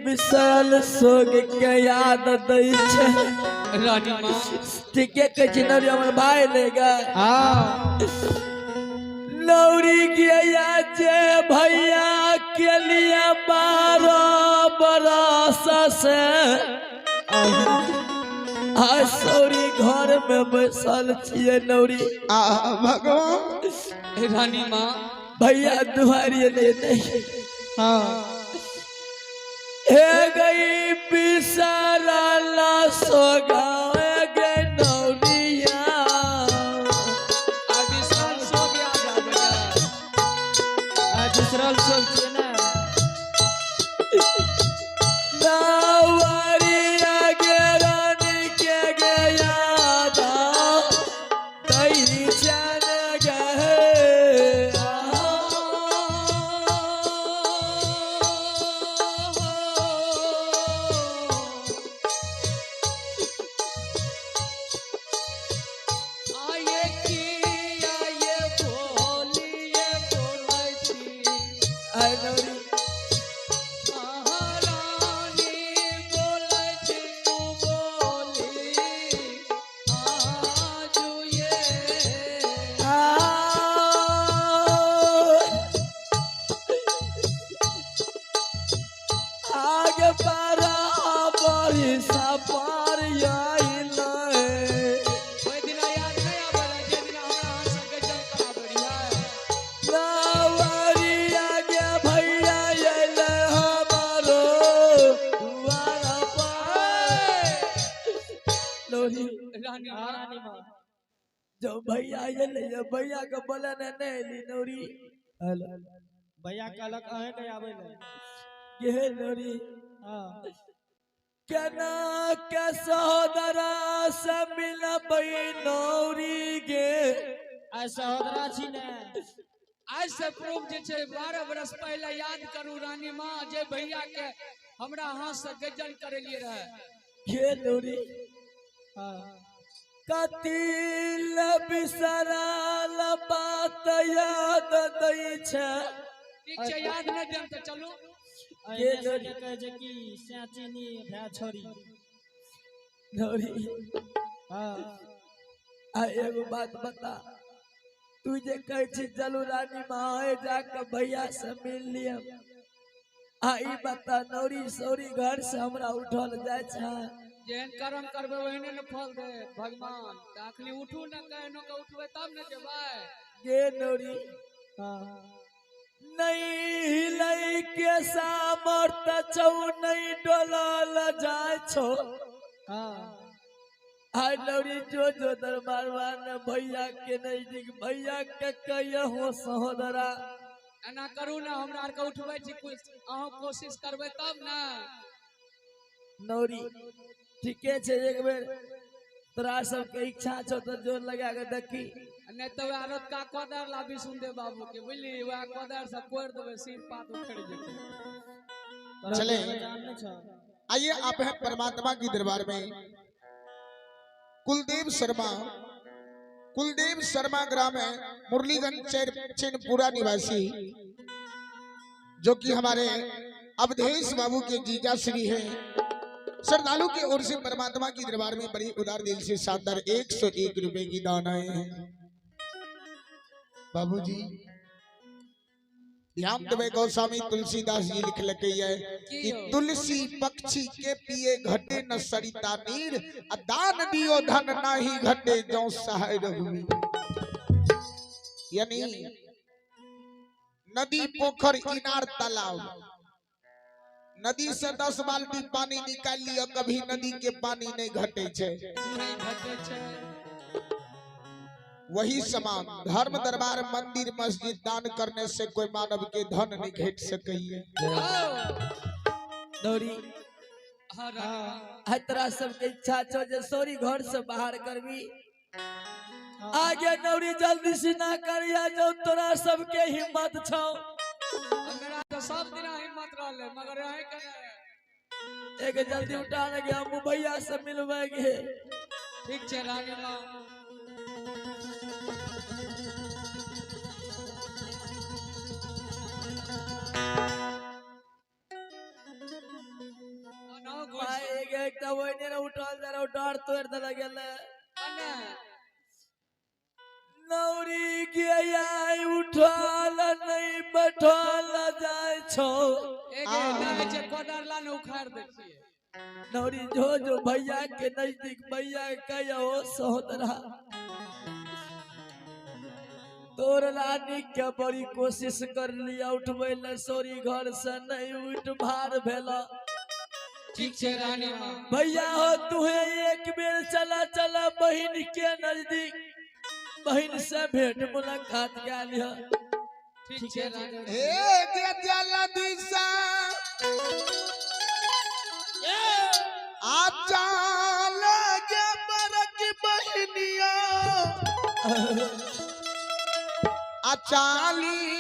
विशाल सोग के याद दै छै रानी माँ ठीके कहै छै नौरी हमर भाई लेगा हाँ नौरी गया जे भैया के लिए 12 बरस से आज सौरी घर में बैसल छिए नौरी भगवान रानी माँ भैया दुआरिये नहीं हाँ हे गई बिसरला सोगावे गे नौरिया अभी साल सो गया जा गया आज सरल सो गया ना नवरिया गे रानी के गे यादा कहीं चल गए आगे बराबर सफर कोई दिन याद नहीं आवेला जे दिन हमरा संग चल करा बढ़िया नवरिया गे भैया अइले हमारो दुआरा पर लोरी रानी माँ जो भैया अइले भैया के बोले नहीं ली नौरी हेलो भैया कहलक अहे के आवेला ये नौरी हां केना के सहोदरा से मिलबै नौरी गे आ सहोदरा छी ने आज से प्रूफ जे छै 12 बरस पहले याद करू रानी माँ जे भैया के हमरा हाथ से गजल करेलिए रहे ये नौरी हां कतिल बिसराल बात याद दै छै ठीक छै याद नहीं देम तो चलू ये लोग कहे जे कि साचीनी भै छोरी नौरी हां आ एगो बात बता तू जे कहै छी चलू रानी माँ जाके भैया से मिल लिया आ ई बता नौरी सौरी घर से हमरा उठल जाय छै जेहन कर्म करबे ओहने न फल दे भगवान अखनी उठू न कहनो के उठबे तब न जेबै गे नौरी हां नहीं हिलै के सामर्थ छौ नहीं डोलल जाय छो हां हाय नौरी जो दरबार में भैया के नजदीक भैया के कहियो सहोदरा एना करू ना हमरा आर के उठबै छी कुछ अहाँ कोशिश करबै तब ना नौरी ठीके छै एक बेर तोरा सबके इच्छा छौ तो जोर लगा के देखी नहीं तो औरत का कोदर लाबी सुनदे बाबू के बुझली वह कोदर से कोड़ देबे सिर पात उखड़ जेतै चले आइए आप हैं परमात्मा की दरबार में कुलदेव शर्मा ग्राम है मुरलीगंज चैनपुरा निवासी जो कि हमारे अवधेश बाबू के जीजा श्री हैं श्रद्धालु की ओर से परमात्मा की दरबार में बड़ी उदार दिल से शानदार 101 रुपए की दान आए हैं बाबूजी ध्यान देवे गोस्वामी तुलसीदास जी लिख लगे है कि तुलसी पक्षी के पिए घटे न सरिता नीर दान दियो धन नाही घटे जो सहाय रघुवीर यानी नदी पोखर इनार तालाब नदी से 10 बाल्टी पानी निकाल लिया कभी नदी के पानी नहीं घटे छे नहीं घटे छै वही समान धर्म दरबार मंदिर मस्जिद दान करने से कोई मानव के धन नहीं घट सकइए नौरी हां रानी हाय तोरा सबके इच्छा छौ जे सौरी घर से बाहर करबी आगे नौरी जल्दी से ना करिया जो तोरा सबके हिम्मत छौ मेरा तो सब दिन हिम्मत रहले मगर है के एक जल्दी उठा लगे हम भैया से मिलवेंगे ठीक छै रानी माँ ना घुस माए गे एकटा वइने न उठल जरा डार तोड़ दे गेले अने नौरी के आई उठल नहीं बैठल जाय छौ एगे ना जे कोडरला न उखाड़ देखिए नौरी जो जो भैया के नजदीक भैया कहियो सहोदरा तोर रानी के बड़ी कोशिश कर लिया उठबै ले सोरी घर से नहीं उठ भार भेला ठीक छे रानी मां भैया हो तुहे एक बेर चला चला बहन के नजदीक बहन से भेंट मुलाकात के लिया ठीक छे रानी ए दे दियाला दिशा आचाल के बरक बहनिया अचाली